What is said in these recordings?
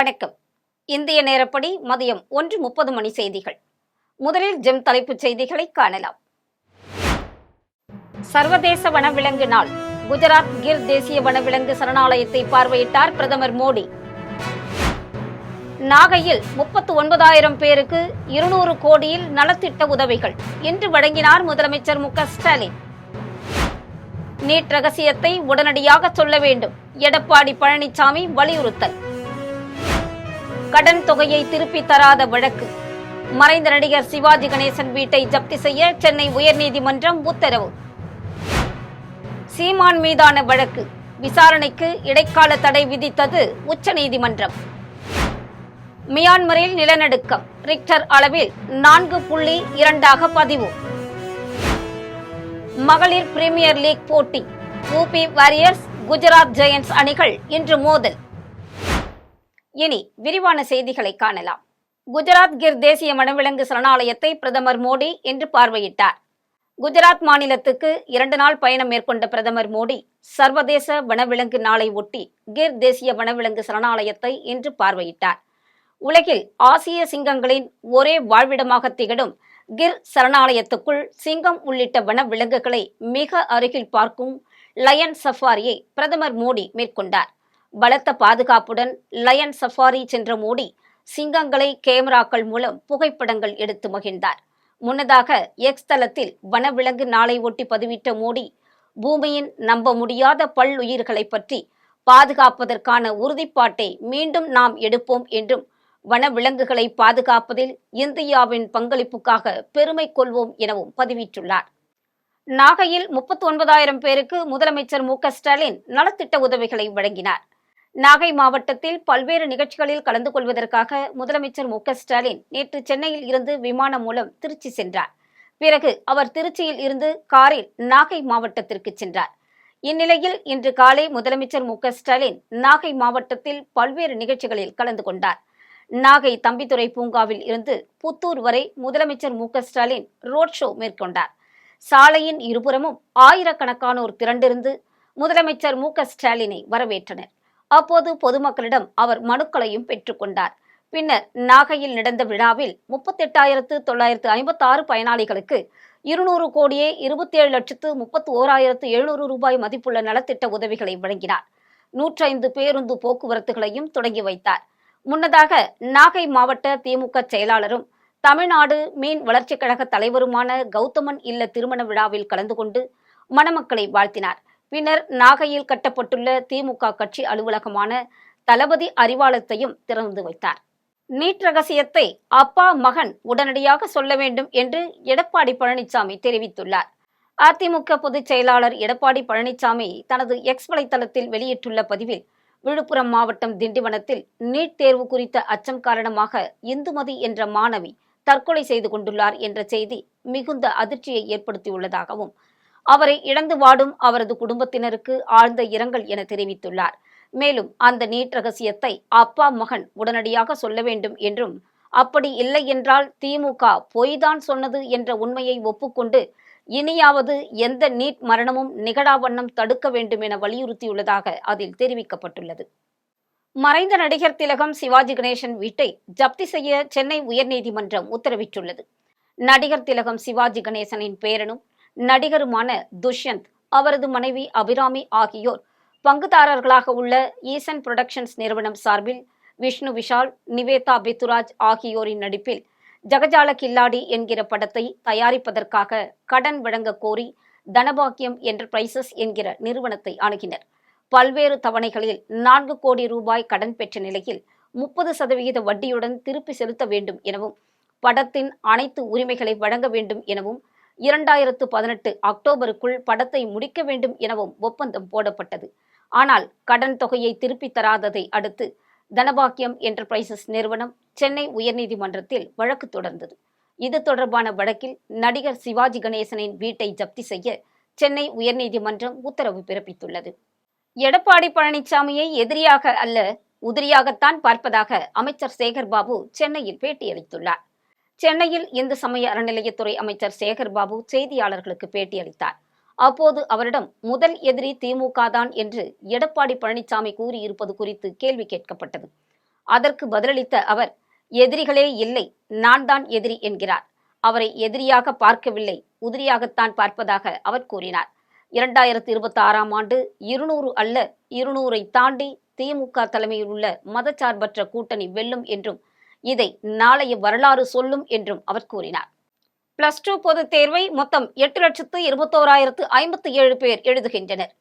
வணக்கம். இந்திய நேரப்படி மதியம் 1:30 மணி செய்திகள். முதலில் ஜெம் தலைப்புச் செய்திகளை காணலாம். சர்வதேச வனவிலங்கு நாள். குஜராத் கிர் தேசிய வனவிலங்கு சரணாலயத்தை பார்வையிட்டார் பிரதமர் மோடி. நாகையில் 39,000 பேருக்கு 200 கோடியில் நலத்திட்ட உதவிகள் இன்று வழங்கினார் முதலமைச்சர் மு.க. ஸ்டாலின். நீட் ரகசியத்தை உடனடியாக சொல்ல வேண்டும், எடப்பாடி பழனிசாமி வலியுறுத்தல். கடன் தொகையை திருப்பி தராத வழக்கு. மறைந்த நடிகர் சிவாஜி கணேசன் வீட்டை ஜப்தி செய்ய சென்னை உயர்நீதிமன்றம் உத்தரவு. சீமான் மீதான வழக்கு விசாரணைக்கு இடைக்கால தடை விதித்தது உச்சநீதிமன்றம். மியான்மரில் நிலநடுக்கம் ரிக்டர் அளவில் 4.2 பதிவு. மகளிர் பிரீமியர் லீக் போட்டி. ஊபி வாரியர்ஸ் குஜராத் ஜெயண்ட்ஸ் அணிகள் இன்று மோதல். இனி விரிவான செய்திகளை காணலாம். குஜராத் கிர் தேசிய வனவிலங்கு சரணாலயத்தை பிரதமர் மோடி இன்று பார்வையிட்டார். குஜராத் மாநிலத்துக்கு 2 நாள் பயணம் மேற்கொண்ட பிரதமர் மோடி சர்வதேச வனவிலங்கு நாளை ஒட்டி கிர் தேசிய வனவிலங்கு சரணாலயத்தை இன்று பார்வையிட்டார். உலகில் ஆசிய சிங்கங்களின் ஒரே வாழ்விடமாக திகழும் கிர் சரணாலயத்துக்குள் சிங்கம் உள்ளிட்ட வனவிலங்குகளை மிக அருகில் பார்க்கும் லயன் சஃபாரியை பிரதமர் மோடி மேற்கொண்டார். பலத்த பாதுகாப்புடன் லயன் சஃபாரி சென்ற மோடி சிங்கங்களை கேமராக்கள் மூலம் புகைப்படங்கள் எடுத்து மகிழ்ந்தார். முன்னதாக எக்ஸ் தளத்தில் வனவிலங்கு நாளை ஒட்டி பதிவிட்ட மோடி, பூமியின் நம்ப முடியாத பல்லுயிர்களை பற்றி பாதுகாப்பதற்கான உறுதிப்பாட்டை மீண்டும் நாம் எடுப்போம் என்றும், வனவிலங்குகளை பாதுகாப்பதில் இந்தியாவின் பங்களிப்புக்காக பெருமை கொள்வோம் எனவும் பதிவிட்டுள்ளார். நாகையில் 39,000 பேருக்கு முதலமைச்சர் மு.க. ஸ்டாலின் நலத்திட்ட உதவிகளை வழங்கினார். நாகை மாவட்டத்தில் பல்வேறு நிகழ்ச்சிகளில் கலந்து கொள்வதற்காக முதலமைச்சர் மு.க. ஸ்டாலின் நேற்று சென்னையில் இருந்து விமானம் மூலம் திருச்சி சென்றார். பிறகு அவர் திருச்சியில் இருந்து காரில் நாகை மாவட்டத்திற்கு சென்றார். இந்நிலையில் இன்று காலை முதலமைச்சர் மு.க. ஸ்டாலின் நாகை மாவட்டத்தில் பல்வேறு நிகழ்ச்சிகளில் கலந்து கொண்டார். நாகை தம்பிதுரை பூங்காவில் இருந்து புத்தூர் வரை முதலமைச்சர் மு.க. ஸ்டாலின் ரோட் ஷோ மேற்கொண்டார். சாலையின் இருபுறமும் ஆயிரக்கணக்கானோர் திரண்டிருந்து முதலமைச்சர் மு.க. ஸ்டாலினை வரவேற்றனர். அப்போது பொதுமக்களிடம் அவர் மனுக்களையும் பெற்றுக்கொண்டார். பின்னர் நாகையில் நடந்த விழாவில் 38,956 பயனாளிகளுக்கு 200 கோடியே 27,31,700 ரூபாய் மதிப்புள்ள நலத்திட்ட உதவிகளை வழங்கினார். 105 பேருந்து போக்குவரத்துகளையும் தொடங்கி வைத்தார். முன்னதாக நாகை மாவட்ட திமுக செயலாளரும் தமிழ்நாடு மீன் வளர்ச்சிக் கழக தலைவருமான கௌதமன் இல்ல திருமண விழாவில் கலந்து கொண்டு மணமக்களை வாழ்த்தினார். பின்னர் நாகையில் கட்டப்பட்டுள்ள திமுக கட்சி அலுவலகமான தளபதி அறிவாலயத்தையும் திறந்து வைத்தார். நீட் ரகசியத்தை அப்பா மகன் உடனடியாக சொல்ல வேண்டும் என்று எடப்பாடி பழனிசாமி தெரிவித்துள்ளார். அதிமுக பொதுச் செயலாளர் எடப்பாடி பழனிசாமி தனது எக்ஸ் வலைத்தளத்தில் வெளியிட்டுள்ள பதிவில், விழுப்புரம் மாவட்டம் திண்டிவனத்தில் நீட் தேர்வு குறித்த அச்சம் காரணமாக இந்துமதி என்ற மாணவி தற்கொலை செய்து கொண்டுள்ளார் என்ற செய்தி மிகுந்த அதிர்ச்சியை ஏற்படுத்தியுள்ளதாகவும், அவரை இழந்து வாடும் அவரது குடும்பத்தினருக்கு ஆழ்ந்த இரங்கல் என தெரிவித்துள்ளார். மேலும் அந்த நீட் ரகசியத்தை அப்பா மகன் உடனடியாக சொல்ல வேண்டும் என்றும், அப்படி இல்லை என்றால் திமுக பொய்தான் சொன்னது என்ற உண்மையை ஒப்புக்கொண்டு இனியாவது எந்த நீட் மரணமும் நிகழாவண்ணம் தடுக்க வேண்டும் என வலியுறுத்தியுள்ளதாக அதில் தெரிவிக்கப்பட்டுள்ளது. மறைந்த நடிகர் திலகம் சிவாஜி கணேசன் வீட்டை ஜப்தி செய்ய சென்னை உயர்நீதிமன்றம் உத்தரவிட்டுள்ளது. நடிகர் திலகம் சிவாஜி கணேசனின் பேரனும் நடிகருமான துஷ்யந்த், அவரது மனைவி அபிராமி ஆகியோர் பங்குதாரர்களாக உள்ள ஈசன் புரொடக்ஷன்ஸ் நிறுவனம் சார்பில் விஷ்ணு விஷால், நிவேதா பித்துராஜ் ஆகியோரின் நடிப்பில் ஜகஜால கில்லாடி என்கிற படத்தை தயாரிப்பதற்காக கடன் வழங்க கோரி தனபாக்கியம் என்டர்பிரைசஸ் என்கிற நிறுவனத்தை அணுகினர். பல்வேறு தவணைகளில் 4 கோடி ரூபாய் கடன் பெற்ற நிலையில் 30% வட்டியுடன் திருப்பி செலுத்த வேண்டும் எனவும், படத்தின் அனைத்து உரிமைகளை வழங்க வேண்டும் எனவும், 2018 அக்டோபருக்குள் படத்தை முடிக்க வேண்டும் எனவும் ஒப்பந்தம் போடப்பட்டது. ஆனால் கடன் தொகையை திருப்பி தராததை அடுத்து தனபாக்கியம் என்டர்பிரைசஸ் நிறுவனம் சென்னை உயர்நீதிமன்றத்தில் வழக்கு தொடர்ந்தது. இது தொடர்பான வழக்கில் நடிகர் சிவாஜி கணேசனின் வீட்டை ஜப்தி செய்ய சென்னை உயர்நீதிமன்றம் உத்தரவு பிறப்பித்துள்ளது. எடப்பாடி பழனிசாமியை எதிரியாக அல்ல, உதிரியாகத்தான் பார்ப்பதாக அமைச்சர் சேகர்பாபு சென்னையில் பேட்டியளித்துள்ளார். சென்னையில் இந்து சமய அறநிலையத்துறை அமைச்சர் சேகர்பாபு செய்தியாளர்களுக்கு பேட்டியளித்தார். அப்போது அவரிடம் முதல் எதிரி திமுக தான் என்று எடப்பாடி பழனிசாமி கூறியிருப்பது குறித்து கேள்வி கேட்கப்பட்டது. அதற்கு பதிலளித்த அவர், எதிரிகளே இல்லை, நான் தான் எதிரி என்கிறார். அவரை எதிரியாக பார்க்கவில்லை, உதிரியாகத்தான் பார்ப்பதாக அவர் கூறினார். 2026ஆம் ஆண்டு 200 அல்ல 200ஐ தாண்டி திமுக தலைமையில் உள்ள மதச்சார்பற்ற கூட்டணி வெல்லும் என்றும், இதை நாளைய வரலாறு சொல்லும் என்றும் அவர் கூறினார். +2 பொதுத் தேர்வை மொத்தம் 8,21,057 பேர் எழுதுகின்றனர்.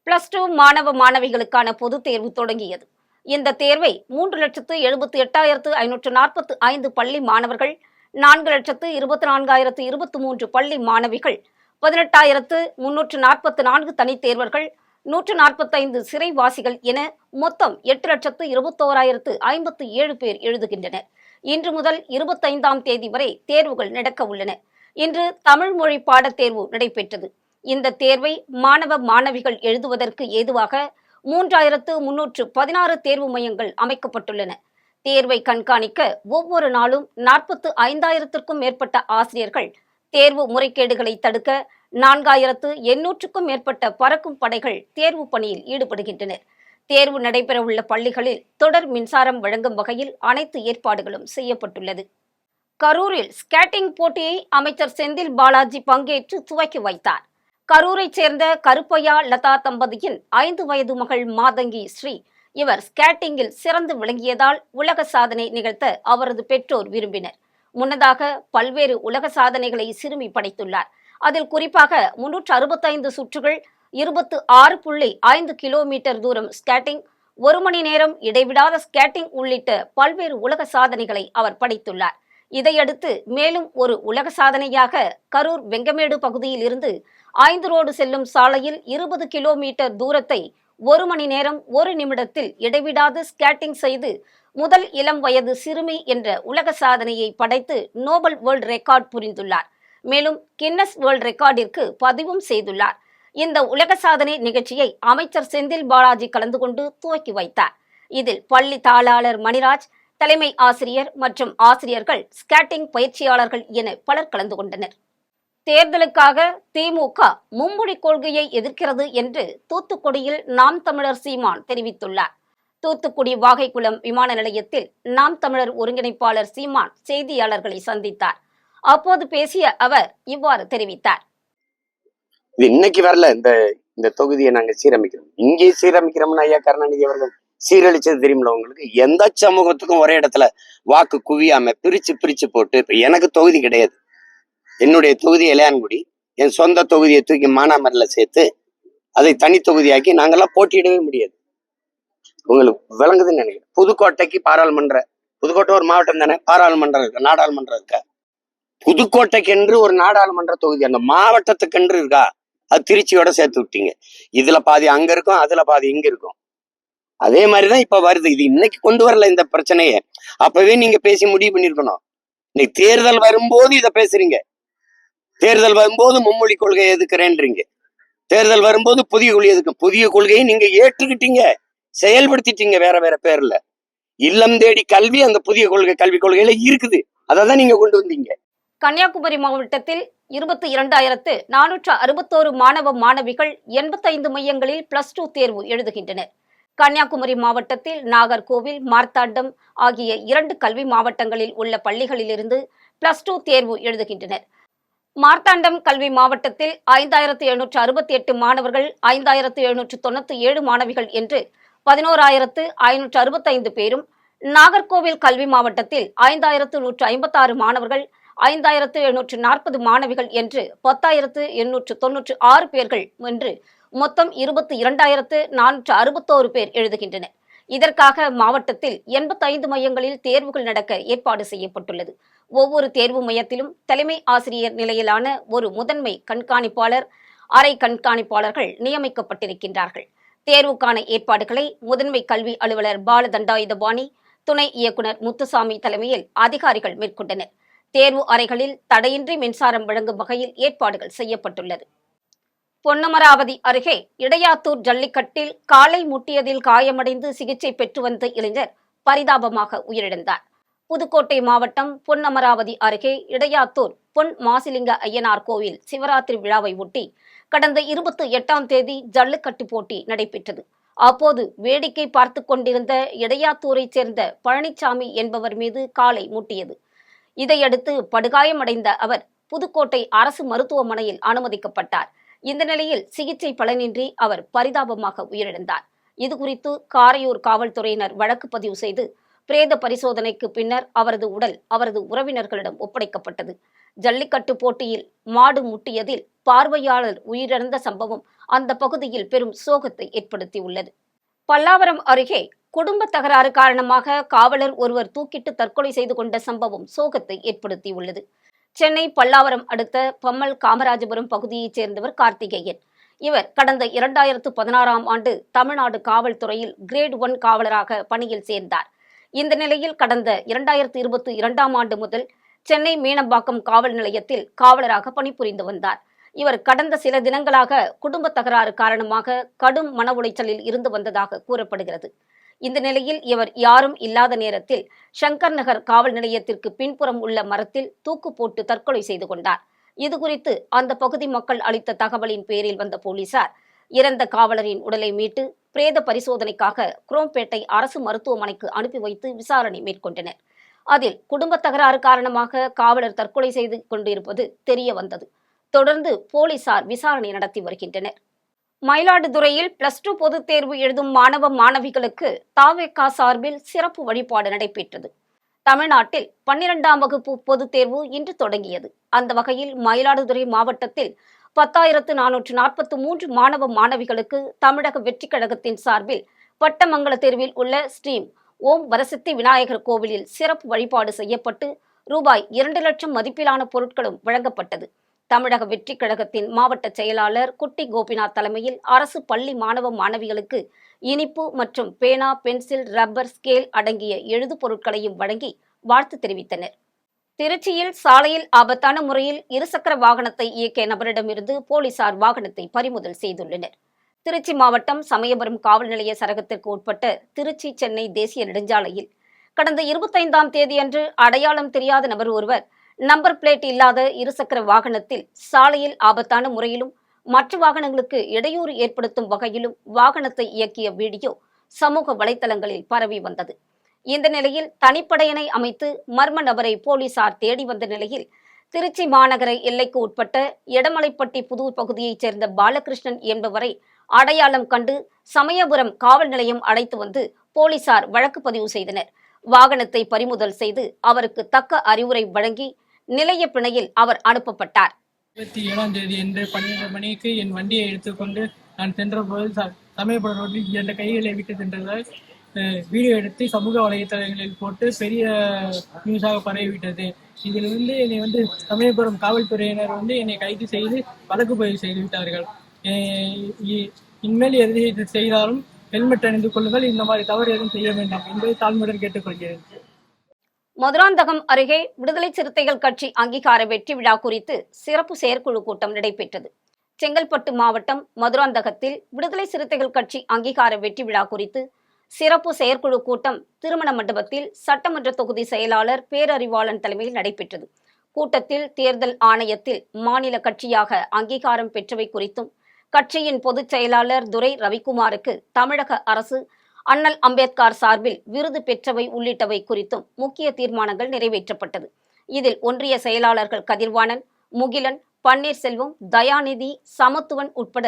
+2 மாணவ மாணவிகளுக்கான பொதுத் தேர்வு தொடங்கியது. இந்த தேர்வை 3,78,545 பள்ளி மாணவர்கள், 4,24,023 பள்ளி மாணவிகள், 18,344 தனித் தேர்வர்கள், 145 சிறைவாசிகள் என மொத்தம் 8,21,057 பேர் எழுதுகின்றனர். இன்று முதல் 25ஆம் தேதி வரை தேர்வுகள் நடக்க உள்ளன. இன்று தமிழ் மொழி பாடத் தேர்வு நடைபெற்றது. இந்த தேர்வை மாணவ மாணவிகள் எழுதுவதற்கு ஏதுவாக 3,316 தேர்வு மையங்கள் அமைக்கப்பட்டுள்ளன. தேர்வை கண்காணிக்க ஒவ்வொரு நாளும் 45,000க்கும் மேற்பட்ட ஆசிரியர்கள், தேர்வு முறைகேடுகளை தடுக்க 4,800க்கும் மேற்பட்ட பறக்கும் படைகள் தேர்வு பணியில் ஈடுபடுகின்றனர். தேர்வு நடைபெறவுள்ள பள்ளிகளில் தொடர் மின்சாரம் வழங்கும் வகையில் அனைத்து ஏற்பாடுகளும் செய்யப்பட்டுள்ளது. கரூரில் ஸ்கேட்டிங் போட்டியை அமைச்சர் செந்தில் பாலாஜி பங்கேற்று துவக்கி வைத்தார். கரூரைச் சேர்ந்த கருப்பையா லதா தம்பதியின் 5 வயது மகள் மாதங்கி ஸ்ரீ. இவர் ஸ்கேட்டிங்கில் சிறந்து விளங்கியதால் உலக சாதனை நிகழ்த்த அவரது பெற்றோர் விரும்பினர். முன்னதாக பல்வேறு உலக சாதனைகளை சிறுமி படைத்துள்ளார். அதில் குறிப்பாக 365 சுற்றுகள், 26.5 கிலோமீட்டர் தூரம் ஸ்கேட்டிங், 1 மணி நேரம் இடைவிடாத ஸ்கேட்டிங் உள்ளிட்ட பல்வேறு உலக சாதனைகளை அவர் படைத்துள்ளார். இதையடுத்து மேலும் ஒரு உலக சாதனையாக கரூர் வெங்கமேடு பகுதியில் இருந்து 5 ரோடு செல்லும் சாலையில் 20 கிலோமீட்டர் தூரத்தை 1 மணி நேரம் 1 நிமிடத்தில் இடைவிடாது ஸ்கேட்டிங் செய்து முதல் இளம் வயது சிறுமி என்ற உலக சாதனையை படைத்து நோபல் வேர்ல்ட் ரெக்கார்ட் புரிந்துள்ளார். மேலும் கின்னஸ் வேர்ல்ட் ரெக்கார்டிற்கு பதிவும் செய்துள்ளார். இந்த உலக சாதனை நிகழ்ச்சியை அமைச்சர் செந்தில் பாலாஜி கலந்து கொண்டு துவக்கி வைத்தார். இதில் பள்ளி தாளாளர் மணிராஜ், தலைமை ஆசிரியர் மற்றும் ஆசிரியர்கள், ஸ்கேட்டிங் பயிற்சியாளர்கள் என பலர் கலந்து கொண்டனர். தேர்தலுக்காக திமுக மும்மொழி கொள்கையை எதிர்க்கிறது என்று தூத்துக்குடியில் நாம் தமிழர் சீமான் தெரிவித்துள்ளார். தூத்துக்குடி வாகைக்குளம் விமான நிலையத்தில் நாம் தமிழர் ஒருங்கிணைப்பாளர் சீமான் செய்தியாளர்களை சந்தித்தார். அப்போது பேசிய அவர் இவ்வாறு தெரிவித்தார். இது இன்னைக்கு வரல, இந்த தொகுதியை நாங்க சீரமைக்கிறோம். இங்கே சீரமைக்கிறோம்னு ஐயா கருணாநிதி அவர்கள் சீரழிச்சது தெரியுமில்ல உங்களுக்கு. எந்த சமூகத்துக்கும் ஒரே இடத்துல வாக்கு குவியாம பிரிச்சு போட்டு, இப்ப எனக்கு தொகுதி கிடையாது, என்னுடைய தொகுதி இளையான்குடி, என் சொந்த தொகுதியை தூக்கி மானாமரில சேர்த்து அதை தனி தொகுதியாக்கி நாங்கெல்லாம் போட்டியிடவே முடியாது. உங்களுக்கு விளங்குதுன்னு நினைக்கிறேன். புதுக்கோட்டைக்கு புதுக்கோட்டை ஒரு மாவட்டம் தானே, பாராளுமன்றம் இருக்கா, நாடாளுமன்றம் இருக்கா? புதுக்கோட்டைக்கென்று ஒரு நாடாளுமன்ற தொகுதி அந்த மாவட்டத்துக்கென்று இருக்கா? அது திருச்சியோட சேர்த்து விட்டீங்க. இதுல பாதி அங்க இருக்கும், அதுல பாதி இங்க இருக்கும். அதே மாதிரிதான் இப்ப வருது. இது இன்னைக்கு கொண்டு வரல இந்த பிரச்சனையை. அப்பவே நீங்க பேசி முடிவு பண்ணிருக்கணும். இன்னைக்கு தேர்தல் வரும்போது இதை பேசுறீங்க. தேர்தல் வரும்போது மும்மொழி கொள்கையை எதுக்குறேன்றீங்க. தேர்தல் வரும்போது புதிய கொள்கையை நீங்க ஏற்றுக்கிட்டீங்க, செயல்படுத்திட்டீங்க வேற பேர்ல. இல்லம் தேடி கல்வி அந்த புதிய கல்விக் கொள்கையில இருக்குது. அதான் நீங்க கொண்டு வந்தீங்க. கன்னியாகுமரி மாவட்டத்தில் 22,461 மாணவ மாணவிகள் 85 மையங்களில் +2 தேர்வு எழுதுகின்றனர். கன்னியாகுமரி மாவட்டத்தில் நாகர்கோவில், மார்த்தாண்டம் ஆகிய 2 கல்வி மாவட்டங்களில் உள்ள பள்ளிகளிலிருந்து +2 தேர்வு எழுதுகின்றனர். மார்த்தாண்டம் கல்வி மாவட்டத்தில் 5,768 மாணவர்கள், 5,797 மாணவிகள் என்று 11,565 பேரும், நாகர்கோவில் கல்வி மாவட்டத்தில் 5,156 மாணவர்கள், 5,740 மாணவிகள் என்று 10,896 பேர்கள் என்று மொத்தம் 22,461 பேர் எழுதுகின்றனர். இதற்காக மாவட்டத்தில் 85 மையங்களில் தேர்வுகள் நடக்க ஏற்பாடு செய்யப்பட்டுள்ளது. ஒவ்வொரு தேர்வு மையத்திலும் தலைமை ஆசிரியர் நிலையிலான ஒரு முதன்மை கண்காணிப்பாளர், அரை கண்காணிப்பாளர்கள் நியமிக்கப்பட்டிருக்கின்றார்கள். தேர்வுக்கான ஏற்பாடுகளை முதன்மை கல்வி அலுவலர் பாலதண்டாயுதபாணி, துணை இயக்குனர் முத்துசாமி தலைமையில் அதிகாரிகள் மேற்கொண்டனர். தேர்வு அறைகளில் தடையின்றி மின்சாரம் வழங்கும் வகையில் ஏற்பாடுகள் செய்யப்பட்டுள்ளது. பொன்னமராவதி அருகே இடையாத்தூர் ஜல்லிக்கட்டில் காலை முட்டியதில் காயமடைந்து சிகிச்சை பெற்று வந்த இளைஞர் பரிதாபமாக உயிரிழந்தார். புதுக்கோட்டை மாவட்டம் பொன்னமராவதி அருகே இடையாத்தூர் பொன் மாசிலிங்க ஐயனார் கோவில் சிவராத்திரி விழாவை ஒட்டி கடந்த 28ஆம் தேதி ஜல்லிக்கட்டு போட்டி நடைபெற்றது. அப்போது வேடிக்கை பார்த்து கொண்டிருந்த இடையாத்தூரைச் சேர்ந்த பழனிசாமி என்பவர் மீது காலை முட்டியது. இதையடுத்து படுகாயமடைந்த அவர் புதுக்கோட்டை அரசு மருத்துவமனையில் அனுமதிக்கப்பட்டார். இந்த நிலையில் சிகிச்சை பலனின்றி அவர் பரிதாபமாக உயிரிழந்தார். இதுகுறித்து காரையூர் காவல்துறையினர் வழக்கு பதிவு செய்து பிரேத பரிசோதனைக்கு பின்னர் அவரது உடல் அவரது உறவினர்களிடம் ஒப்படைக்கப்பட்டது. ஜல்லிக்கட்டு போட்டியில் மாடு முட்டியதில் பார்வையாளர் உயிரிழந்த சம்பவம் அந்த பகுதியில் பெரும் சோகத்தை ஏற்படுத்தியுள்ளது. பல்லாவரம் அருகே குடும்ப தகராறு காரணமாக காவலர் ஒருவர் தூக்கிட்டு தற்கொலை செய்து கொண்ட சம்பவம் சோகத்தை ஏற்படுத்தியுள்ளது. சென்னை பல்லாவரம் அடுத்த பம்மல் காமராஜபுரம் பகுதியைச் சேர்ந்தவர் கார்த்திகேயன். இவர் கடந்த 2016ஆம் ஆண்டு தமிழ்நாடு காவல்துறையில் கிரேட் 1 காவலராக பணியில் சேர்ந்தார். இந்த நிலையில் கடந்த 2022ஆம் ஆண்டு முதல் சென்னை மீனம்பாக்கம் காவல் நிலையத்தில் காவலராக பணிபுரிந்து வந்தார். இவர் கடந்த சில தினங்களாக குடும்ப தகராறு காரணமாக கடும் மன உளைச்சலில் இருந்து வந்ததாக கூறப்படுகிறது. இந்த நிலையில் இவர் யாரும் இல்லாத நேரத்தில் சங்கர் நகர் காவல் நிலையத்திற்கு பின்புறம் உள்ள மரத்தில் தூக்கு போட்டு தற்கொலை செய்து கொண்டார். இதுகுறித்து அந்த பகுதி மக்கள் அளித்த தகவலின் பேரில் வந்த போலீசார் இறந்த காவலரின் உடலை மீட்டு பிரேத பரிசோதனைக்காக குரோம்பேட்டை அரசு மருத்துவமனைக்கு அனுப்பி வைத்து விசாரணை மேற்கொண்டனர். அதில் குடும்ப தகராறு காரணமாக காவலர் தற்கொலை செய்து கொண்டிருப்பது தெரிய வந்தது. தொடர்ந்து போலீசார் விசாரணை நடத்தி வருகின்றனர். மயிலாடுதுறையில் +2 பொதுத் தேர்வு எழுதும் மாணவ மாணவிகளுக்கு தவேகா சார்பில் சிறப்பு வழிபாடு நடைபெற்றது. தமிழ்நாட்டில் 12ஆம் வகுப்பு பொதுத் தேர்வு இன்று தொடங்கியது. அந்த வகையில் மயிலாடுதுறை மாவட்டத்தில் 10,443 மாணவ மாணவிகளுக்கு தமிழக வெற்றிக் கழகத்தின் சார்பில் பட்டமங்கல தெருவில் உள்ள ஸ்ரீம் ஓம் வரசித்தி விநாயகர் கோவிலில் சிறப்பு வழிபாடு செய்யப்பட்டு ரூபாய் 2 லட்சம் மதிப்பிலான பொருட்களும் வழங்கப்பட்டது. தமிழக வெற்றிக் கழகத்தின் மாவட்ட செயலாளர் குட்டி கோபிநாத் தலைமையில் அரசு பள்ளி மாணவ மாணவிகளுக்கு இனிப்பு மற்றும் பேனா, பென்சில், ரப்பர், ஸ்கேல் அடங்கிய எழுது பொருட்களையும் வழங்கி வாழ்த்து தெரிவித்தனர். திருச்சியில் சாலையில் ஆபத்தான முறையில் இருசக்கர வாகனத்தை இயக்கிய நபரிடமிருந்து போலீசார் வாகனத்தை பறிமுதல் செய்துள்ளனர். திருச்சி மாவட்டம் சமயபுரம் காவல் நிலைய சரகத்திற்கு உட்பட்ட திருச்சி சென்னை தேசிய நெடுஞ்சாலையில் கடந்த 25ஆம் தேதியன்று அடையாளம் தெரியாத நபர் ஒருவர் நம்பர் பிளேட் இல்லாத இருசக்கர வாகனத்தில் சாலையில் ஆபத்தான முறையிலும் மற்ற வாகனங்களுக்கு இடையூறு ஏற்படுத்தும் வகையிலும் வாகனத்தை இயக்கிய வீடியோ சமூக வலைதளங்களில் பரவி வந்தது. இந்த நிலையில் தனிப்படையினை அமைத்து மர்ம நபரை போலீசார் தேடி வந்த நிலையில் திருச்சி மாநகர எல்லைக்கு உட்பட்ட எடமலைப்பட்டி புதூர் பகுதியைச் சேர்ந்த பாலகிருஷ்ணன் என்பவரை அடையாளம் கண்டு சமயபுரம் காவல் நிலையம் அழைத்து வந்து போலீசார் வழக்கு பதிவு செய்தனர். வாகனத்தை பறிமுதல் செய்து அவருக்கு தக்க அறிவுரை வழங்கி நிலைய பிணையில் அவர் அனுப்பப்பட்டார். 27ஆம் தேதி என்று 12 மணிக்கு என் வண்டியை எடுத்துக்கொண்டு நான் சென்றபோது சமயபுரம் ரோட்டில் 2 கைகளை விட்டு சென்றதால் வீடியோ எடுத்து சமூக வலைத்தளங்களில் போட்டு பெரிய நியூஸாக பரவிவிட்டது. இதிலிருந்து என்னை சமயபுரம் காவல்துறையினர் என்னை கைது செய்து வழக்கு பதிவு செய்து விட்டார்கள். இனிமேல் எது செய்தாலும் ஹெல்மெட் அணிந்து கொள்ளுங்கள், இந்த மாதிரி தவறு எதுவும் செய்ய வேண்டாம் என்பதை தாழ்மையுடன் கேட்டுக்கொள்கிறேன். மதுராந்தகம் அருகே விடுதலை சிறுத்தைகள் கட்சி அங்கீகார வெற்றி விழா குறித்து சிறப்பு செயற்குழு கூட்டம் நடைபெற்றது. செங்கல்பட்டு மாவட்டம் மதுராந்தகத்தில் விடுதலை சிறுத்தைகள் கட்சி அங்கீகார வெற்றி விழா குறித்து சிறப்பு செயற்குழு கூட்டம் திருமண மண்டபத்தில் சட்டமன்ற தொகுதி செயலாளர் பேரறிவாளன் தலைமையில் நடைபெற்றது. கூட்டத்தில் தேர்தல் ஆணையத்தில் மாநில கட்சியாக அங்கீகாரம் பெற்றவை குறித்தும் கட்சியின் பொதுச் செயலாளர் துரை ரவிக்குமாருக்கு தமிழக அரசு அண்ணல் அம்பேத்கர் சார்பில் விருது பெற்றவை உள்ளிட்டவை குறித்தும் முக்கிய தீர்மானங்கள் நிறைவேற்றப்பட்டது. இதில் ஒன்றிய செயலாளர்கள் கதிர்வாணன், முகிலன், பன்னீர்செல்வம், தயாநிதி, சமத்துவன் உட்பட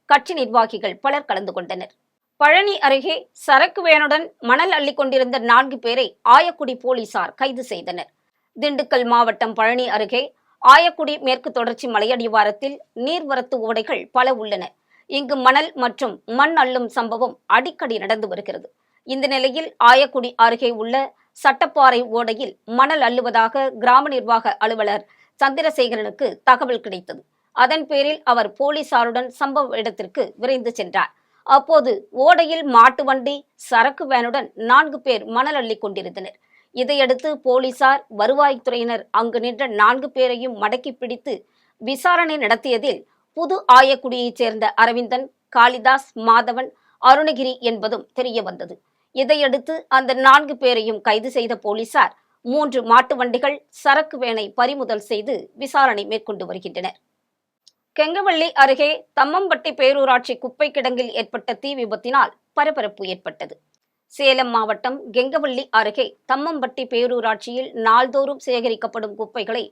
கட்சி நிர்வாகிகள் பலர் கலந்து கொண்டனர். பழனி அருகே சரக்கு வேனுடன் மணல் அள்ளிக் கொண்டிருந்த 4 பேரை ஆயக்குடி போலீசார் கைது செய்தனர். திண்டுக்கல் மாவட்டம் பழனி அருகே ஆயக்குடி மேற்கு தொடர்ச்சி மலையடிவாரத்தில் நீர்வரத்து ஓடைகள் பல உள்ளன. இங்கு மணல் மற்றும் மண் அள்ளும் சம்பவம் அடிக்கடி நடந்து வருகிறது. இந்த நிலையில் ஆயக்குடி அருகே உள்ள சட்டப்பாறை ஓடையில் மணல் அள்ளுவதாக கிராம நிர்வாக அலுவலர் சந்திரசேகரனுக்கு தகவல் கிடைத்தது. அதன் பேரில் அவர் போலீசாருடன் சம்பவ இடத்திற்கு விரைந்து சென்றார். அப்போது ஓடையில் மாட்டு வண்டி, சரக்கு வேனுடன் 4 பேர் மணல் அள்ளிக் கொண்டிருந்தனர். இதையடுத்து போலீசார், வருவாய்த்துறையினர் அங்கு நின்ற 4 பேரையும் மடக்கி பிடித்து விசாரணை நடத்தியதில் புது ஆயக்குடியைச் சேர்ந்த அரவிந்தன், காளிதாஸ், மாதவன், அருணகிரி என்பதும் தெரிய வந்தது. இதையடுத்து அந்த 4 பேரையும் கைது செய்த போலீசார் 3 மாட்டு வண்டிகள், சரக்கு வேனை பறிமுதல் செய்து விசாரணை மேற்கொண்டு வருகின்றனர். கெங்கவள்ளி அருகே தம்மம்பட்டி பேரூராட்சி குப்பை கிடங்கில் ஏற்பட்ட தீ விபத்தினால் பரபரப்பு ஏற்பட்டது. சேலம் மாவட்டம் கெங்கவள்ளி அருகே தம்மம்பட்டி பேரூராட்சியில் நாள்தோறும் சேகரிக்கப்படும் குப்பைகளை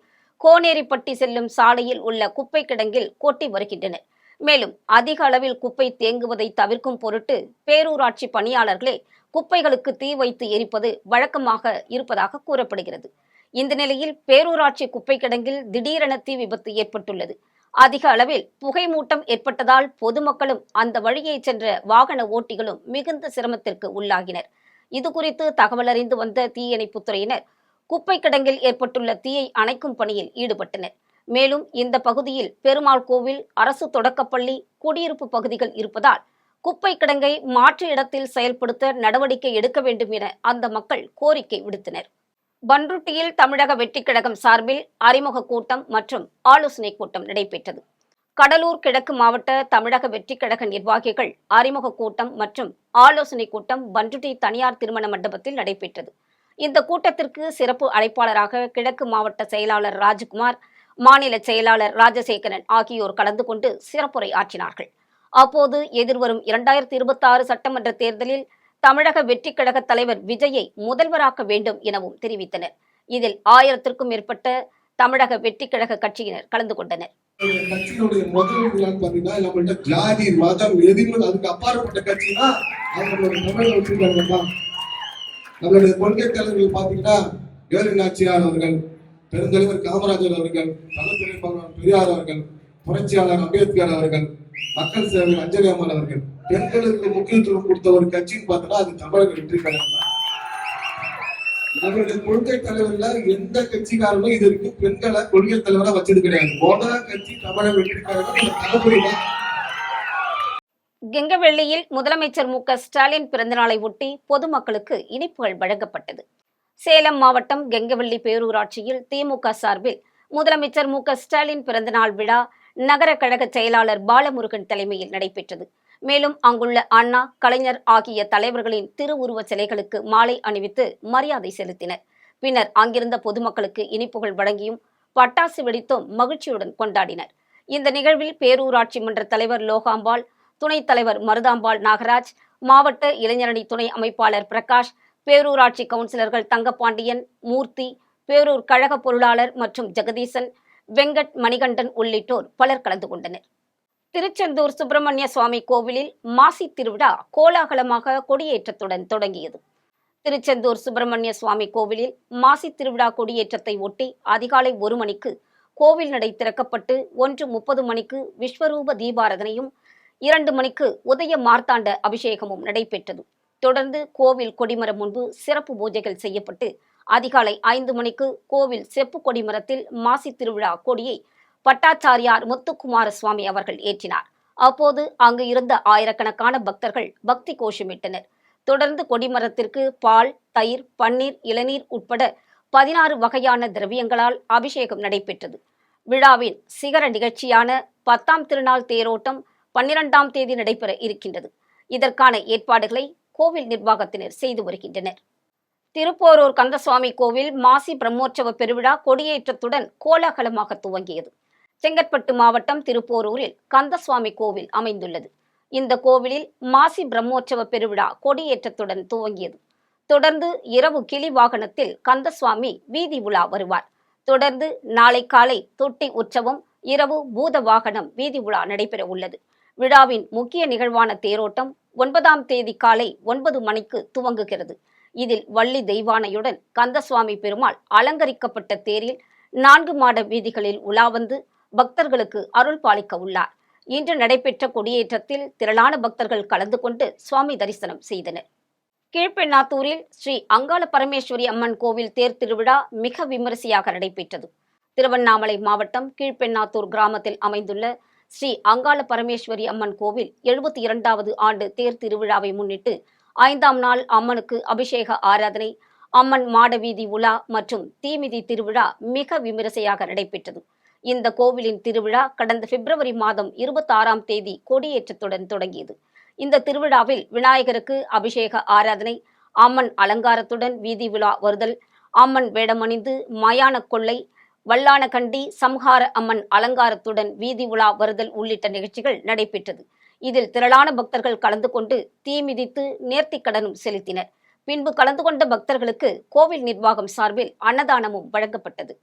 கோனேரிப்பட்டி செல்லும் சாலையில் உள்ள குப்பை கிடங்கில் கொட்டி வருகின்றனர். மேலும் அதிக அளவில் குப்பை தேங்குவதை தவிர்க்கும் பொருட்டு பேரூராட்சி பணியாளர்களே குப்பைகளுக்கு தீ வைத்து எரிப்பது வழக்கமாக இருப்பதாக கூறப்படுகிறது. இந்த நிலையில் பேரூராட்சி குப்பை கிடங்கில் திடீரென தீ விபத்து ஏற்பட்டுள்ளது. அதிக அளவில் புகை மூட்டம் ஏற்பட்டதால் பொதுமக்களும் அந்த வழியே சென்ற வாகன ஓட்டிகளும் மிகுந்த சிரமத்திற்கு உள்ளாகினர். இதுகுறித்து தகவல் அறிந்து வந்த தீயணைப்புத்துறையினர் குப்பை கிடங்கில் ஏற்பட்டுள்ள தீயை அணைக்கும் பணியில் ஈடுபட்டனர். மேலும் இந்த பகுதியில் பெருமாள் கோவில், அரசு தொடக்கப்பள்ளி, குடியிருப்பு பகுதிகள் இருப்பதால் குப்பை கிடங்கை மாற்று இடத்தில் செயல்படுத்த நடவடிக்கை எடுக்க வேண்டும் என அந்த மக்கள் கோரிக்கை விடுத்தனர். பண்ருட்டியில் தமிழக வெற்றிக் கழகம் சார்பில் அறிமுக கூட்டம் மற்றும் ஆலோசனை கூட்டம் நடைபெற்றது. கடலூர் கிழக்கு மாவட்ட தமிழக வெற்றிக் கழக நிர்வாகிகள் அறிமுக கூட்டம் மற்றும் ஆலோசனை கூட்டம் பண்ருட்டி தனியார் திருமண மண்டபத்தில் நடைபெற்றது. இந்த கூட்டத்திற்கு சிறப்பு அழைப்பாளராக கிழக்கு மாவட்ட செயலாளர் ராஜ்குமார், மாநில செயலாளர் ராஜசேகரன் ஆகியோர் கலந்து கொண்டு சிறப்புரை ஆற்றினார்கள். அப்போது எதிர்வரும் 2026 சட்டமன்ற தேர்தலில் தமிழக வெற்றிக் கழக தலைவர் விஜயை முதல்வராக்க வேண்டும் எனவும் தெரிவித்தனர். இதில் 1000க்கும் மேற்பட்ட தமிழக வெற்றிக் கழக கட்சியினர் கலந்து கொண்டனர். கட்சியினுடைய முதல் பாத்தீங்கன்னா நம்மள்ட்ட ஜாதி மதம் எதுவும் அதுக்கு அப்பாற்பட்ட கட்சினா அவங்களோட தமிழக வெற்றிக் கழகம் தான். நம்மளுடைய கொள்கை தலைவர்கள் பாத்தீங்கன்னா வேலு நாச்சியார் அவர்கள், பெருந்தலைவர் காமராஜர் அவர்கள், தலைவர் பெரியார் அவர்கள், புரட்சியாளர் அம்பேத்கர் அவர்கள், மக்கள் சேவை அஞ்சலி அம்மாள் அவர்கள், பெண்களுக்கு முக்கியத்துவம் கொடுத்த ஒரு கட்சின்னு பார்த்தோம்னா அது தமிழக வெற்றி கழகம் தான். நம்மளுடைய கொள்கை தலைவர்ல எந்த கட்சிக்காரனும் இது வரைக்கும் பெண்களை கொள்கை தலைவரா வச்சது கிடையாது. முதல் கட்சி தமிழக வெற்றி கழகம் தலைமுறை தான். கெங்கவெள்ளியில் முதலமைச்சர் மு.க.ஸ்டாலின் பிறந்தநாளை ஒட்டி பொதுமக்களுக்கு இனிப்புகள் வழங்கப்பட்டது. சேலம் மாவட்டம் கெங்கவெள்ளி பேரூராட்சியில் திமுக சார்பில் முதலமைச்சர் மு.க.ஸ்டாலின் பிறந்தநாள் விழா நகர கழக செயலாளர் பாலமுருகன் தலைமையில் நடைபெற்றது. மேலும் அங்குள்ள அண்ணா, கலைஞர் ஆகிய தலைவர்களின் திருவுருவ சிலைகளுக்கு மாலை அணிவித்து மரியாதை செலுத்தினர். பின்னர் அங்கிருந்த பொதுமக்களுக்கு இனிப்புகள் வழங்கியும் பட்டாசு வெடித்தும் மகிழ்ச்சியுடன் கொண்டாடினர். இந்த நிகழ்வில் பேரூராட்சி மன்ற தலைவர் லோகாம்பாள், துணைத் தலைவர் மருதாம்பாள் நாகராஜ், மாவட்ட இளைஞரணி துணை அமைப்பாளர் பிரகாஷ், பேரூராட்சி கவுன்சிலர்கள் தங்கப்பாண்டியன், மூர்த்தி, பேரூர் கழக பொருளாளர் மற்றும் ஜெகதீசன், வெங்கட், மணிகண்டன் உள்ளிட்டோர் பலர் கலந்து கொண்டனர். திருச்செந்தூர் சுப்பிரமணிய சுவாமி கோவிலில் மாசி திருவிழா கோலாகலமாக கொடியேற்றத்துடன் தொடங்கியது. திருச்செந்தூர் சுப்பிரமணிய சுவாமி கோவிலில் மாசி திருவிழா கொடியேற்றத்தை ஒட்டி அதிகாலை 1 மணிக்கு கோவில் நடை திறக்கப்பட்டு 1:30 மணிக்கு விஸ்வரூப தீபாராதனையும் 2 மணிக்கு உதய மார்த்தாண்ட அபிஷேகமும் நடைபெற்றது. தொடர்ந்து கோவில் கொடிமரம் முன்பு சிறப்பு பூஜைகள் செய்யப்பட்டு அதிகாலை 5 மணிக்கு கோவில் செப்பு கொடிமரத்தில் மாசி திருவிழா கொடியை பட்டாச்சாரியார் முத்துக்குமார சுவாமி அவர்கள் ஏற்றினார். அப்போது அங்கு இருந்த ஆயிரக்கணக்கான பக்தர்கள் பக்தி கோஷமிட்டனர். தொடர்ந்து கொடிமரத்திற்கு பால், தயிர், பன்னீர், இளநீர் உட்பட 16 வகையான திரவியங்களால் அபிஷேகம் நடைபெற்றது. விழாவின் சிகர நிகழ்ச்சியான 10ஆம் திருநாள் தேரோட்டம் 12ஆம் தேதி நடைபெற இருக்கின்றது. இதற்கான ஏற்பாடுகளை கோவில் நிர்வாகத்தினர் செய்து வருகின்றனர். திருப்போரூர் கந்தசுவாமி கோவில் மாசி பிரம்மோற்சவ பெருவிழா கொடியேற்றத்துடன் கோலாகலமாக துவங்கியது. செங்கற்பட்டு மாவட்டம் திருப்போரூரில் கந்தசுவாமி கோவில் அமைந்துள்ளது. இந்த கோவிலில் மாசி பிரம்மோற்சவ பெருவிழா கொடியேற்றத்துடன் துவங்கியது. தொடர்ந்து இரவு கிளி வாகனத்தில் கந்தசுவாமி வீதி உலா வருவார். தொடர்ந்து நாளை காலை தொட்டி உற்சவம், இரவு பூத வாகனம் வீதி உலா நடைபெற உள்ளது. விழாவின் முக்கிய நிகழ்வான தேரோட்டம் 9ஆம் தேதி காலை 9 மணிக்கு துவங்குகிறது. இதில் வள்ளி தெய்வானையுடன் கந்தசுவாமி பெருமாள் அலங்கரிக்கப்பட்ட தேரில் 4 மாட வீதிகளில் உலா வந்து பக்தர்களுக்கு அருள் பாலிக்க உள்ளார். இன்று நடைபெற்ற கொடியேற்றத்தில் திரளான பக்தர்கள் கலந்து கொண்டு சுவாமி தரிசனம் செய்தனர். கீழ்பெண்ணாத்தூரில் ஸ்ரீ அங்காள பரமேஸ்வரி அம்மன் கோவில் தேர் திருவிழா மிக விமரிசையாக நடைபெற்றது. திருவண்ணாமலை மாவட்டம் கீழ்பெண்ணாத்தூர் கிராமத்தில் அமைந்துள்ள ஸ்ரீ அங்காள பரமேஸ்வரி அம்மன் கோவில் 72வது ஆண்டு தேர் திருவிழாவை முன்னிட்டு 5ஆம் நாள் அம்மனுக்கு அபிஷேக ஆராதனை, அம்மன் மாடவீதி உலா மற்றும் தீமிதி திருவிழா மிக விமரிசையாக நடைபெற்றது. இந்த கோவிலின் திருவிழா கடந்த பிப்ரவரி மாதம் 26ஆம் தேதி கொடியேற்றத்துடன் தொடங்கியது. இந்த திருவிழாவில் விநாயகருக்கு அபிஷேக ஆராதனை, அம்மன் அலங்காரத்துடன் வீதி விழா வருதல், அம்மன் வேடமணிந்து மயான கொள்ளை, வல்லான கண்டி, சம்ஹார அம்மன் அலங்காரத்துடன் வீதி உலா வருதல் உள்ளிட்ட நிகழ்ச்சிகள் நடைபெற்றது. இதில் திரளான பக்தர்கள் கலந்து கொண்டு தீ மிதித்து நேர்த்திக்கடனும் செலுத்தினர். பின்பு கலந்து கொண்ட பக்தர்களுக்கு கோவில் நிர்வாகம் சார்பில் அன்னதானமும் வழங்கப்பட்டது.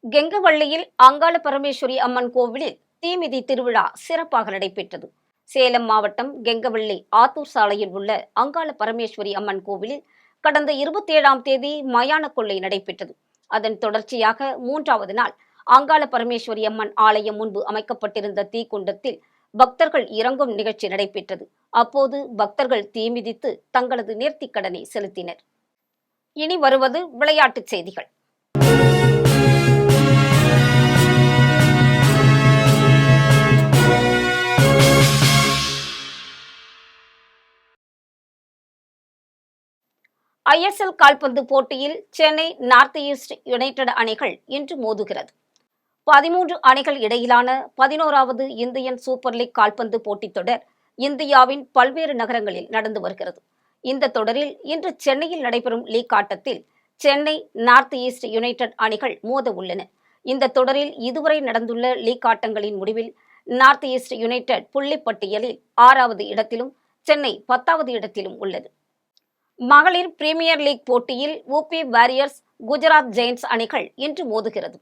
கெங்கவள்ளியில் அங்காள பரமேஸ்வரி அம்மன் கோவிலில் தீமிதி திருவிழா சிறப்பாக நடைபெற்றது. சேலம் மாவட்டம் கெங்கவள்ளி ஆத்தூர் சாலையில் உள்ள அங்காள பரமேஸ்வரி அம்மன் கோவிலில் கடந்த 27ஆம் தேதி மயான கொள்ளை நடைபெற்றது. அதன் தொடர்ச்சியாக 3வது நாள் அங்காள பரமேஸ்வரி அம்மன் ஆலயம் முன்பு அமைக்கப்பட்டிருந்த தீக்குண்டத்தில் பக்தர்கள் இறங்கும் நிகழ்ச்சி நடைபெற்றது. அப்போது பக்தர்கள் தீமிதித்து தங்களது நேர்த்திக்கடனை செலுத்தினர். இனி வருவது விளையாட்டுச் செய்திகள். ISL கால்பந்து போட்டியில் சென்னை நார்த் ஈஸ்ட் யுனைடெட் அணிகள் இன்று மோதுகிறது. 13 அணிகள் இடையிலான 11வது இந்தியன் சூப்பர் லீக் கால்பந்து போட்டித் தொடர் இந்தியாவின் பல்வேறு நகரங்களில் நடந்து வருகிறது. இந்த தொடரில் இன்று சென்னையில் நடைபெறும் லீக் ஆட்டத்தில் சென்னை நார்த் ஈஸ்ட் யுனைடெட் அணிகள் மோத உள்ளன. இந்த தொடரில் இதுவரை நடந்துள்ள லீக் ஆட்டங்களின் முடிவில் நார்த் ஈஸ்ட் யுனைடெட் புள்ளிப்பட்டியலில் 6வது இடத்திலும் சென்னை 10வது இடத்திலும் உள்ளது. மகளிர் பிரீமியர் லீக் போட்டியில் ஊபி வாரியர்ஸ் குஜராத் ஜெயின்ஸ் அணிகள் இன்று மோதுகிறது.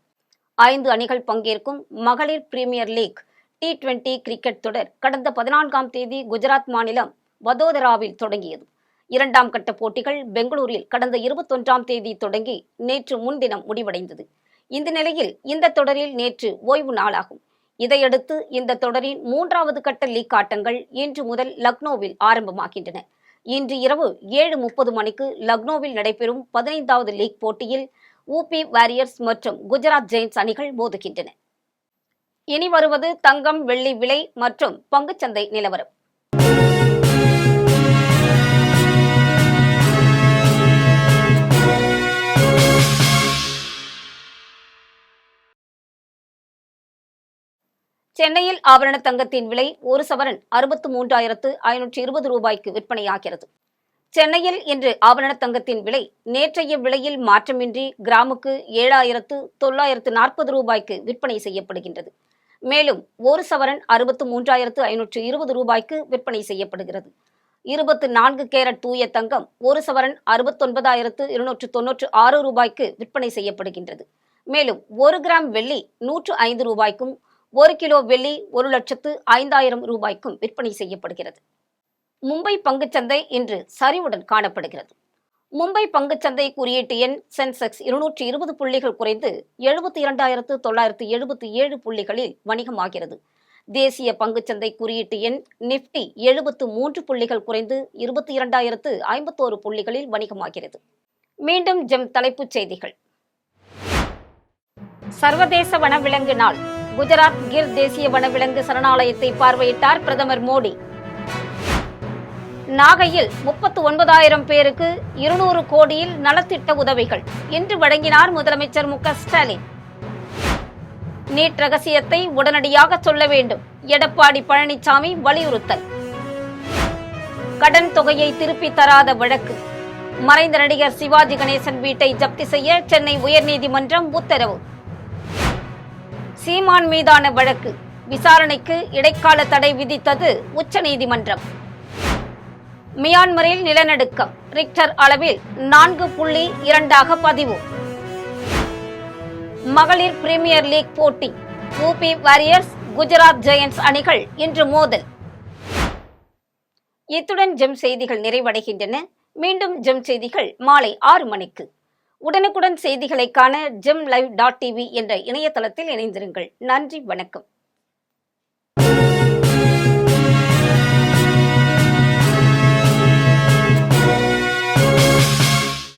5 அணிகள் பங்கேற்கும் மகளிர் பிரீமியர் லீக் T20 கிரிக்கெட் தொடர் கடந்த 14ஆம் தேதி குஜராத் மாநிலம் வதோதராவில் தொடங்கியது. 2ஆம் கட்ட போட்டிகள் பெங்களூரில் கடந்த 21ஆம் தேதி தொடங்கி நேற்று முன்தினம் முடிவடைந்தது. இந்த நிலையில் இந்த தொடரில் நேற்று ஓய்வு நாளாகும். இதையடுத்து இந்த தொடரின் 3வது கட்ட லீக் ஆட்டங்கள் இன்று முதல் லக்னோவில் ஆரம்பமாகின்றன. இன்று இரவு 7:30 மணிக்கு லக்னோவில் நடைபெறும் 15வது லீக் போட்டியில் ஊபி வாரியர்ஸ் மற்றும் குஜராத் ஜெயின்ஸ் அணிகள் மோதுகின்றன. இனி வருவது தங்கம் வெள்ளி விலை மற்றும் பங்குச்சந்தை நிலவரம். சென்னையில் ஆபரண தங்கத்தின் விலை ஒரு சவரன் 63,520 ரூபாய்க்கு விற்பனையாகிறது. சென்னையில் இன்று ஆபரண தங்கத்தின் விலை நேற்றைய விலையில் மாற்றமின்றி கிராமுக்கு 7,940 ரூபாய்க்கு விற்பனை செய்யப்படுகின்றது. மேலும் ஒரு சவரன் 63,520 ரூபாய்க்கு விற்பனை செய்யப்படுகிறது. 24 கேரட் தூய தங்கம் ஒரு சவரன் 69,296 ரூபாய்க்கு விற்பனை செய்யப்படுகின்றது. மேலும் 1 கிராம் வெள்ளி 105 ரூபாய்க்கும் 1 கிலோ வெள்ளி 1,05,000 ரூபாய்க்கும் விற்பனை செய்யப்படுகிறது. மும்பை பங்குச்சந்தை இன்று சரிவுடன் காணப்படுகிறது. மும்பை பங்குச்சந்தை குறியீட்டு எண் சென்செக்ஸ் 220 புள்ளிகள் குறைந்து 72,977 புள்ளிகளில் வணிகமாகிறது. தேசிய பங்குச்சந்தை குறியீட்டு எண் நிப்டி 73 புள்ளிகள் குறைந்து 22,051 புள்ளிகளில் வணிகமாகிறது. மீண்டும் ஜெம் தலைப்புச் செய்திகள். சர்வதேச வனவிலங்கு நாள். குஜராத் கிர் தேசிய வனவிலங்கு சரணாலயத்தை பார்வையிட்டார் பிரதமர் மோடி. நாகையில் 39,000 பேருக்கு 200 கோடியில் நலத்திட்ட உதவிகள் இன்று வழங்கினார் முதலமைச்சர் மு க ஸ்டாலின். நீட் ரகசியத்தை உடனடியாக சொல்ல வேண்டும், எடப்பாடி பழனிசாமி வலியுறுத்தல். கடன் தொகையை திருப்பி தராத வழக்கு. மறைந்த நடிகர் சிவாஜி கணேசன் வீட்டை ஜப்தி செய்ய சென்னை உயர்நீதிமன்றம் உத்தரவு. சீமான் மீதான வழக்கு விசாரணைக்கு இடைக்கால தடை விதித்தது உச்சநீதிமன்றம். மியான்மரில் நிலநடுக்கம் ரிக்டர் அளவில் 4.2 பதிவு. மகளிர் பிரீமியர் லீக் போட்டி ஊபி வாரியர்ஸ் குஜராத் ஜெயின்ஸ் அணிகள் இன்று மோதல். இத்துடன் ஜெம் செய்திகள் நிறைவடைகின்றன. மீண்டும் ஜெம் செய்திகள் மாலை 6 மணிக்கு. உடனுக்குடன் செய்திகளை காண gemlive.tv என்ற இணையதளத்தில் இணைந்திருங்கள். நன்றி, வணக்கம்.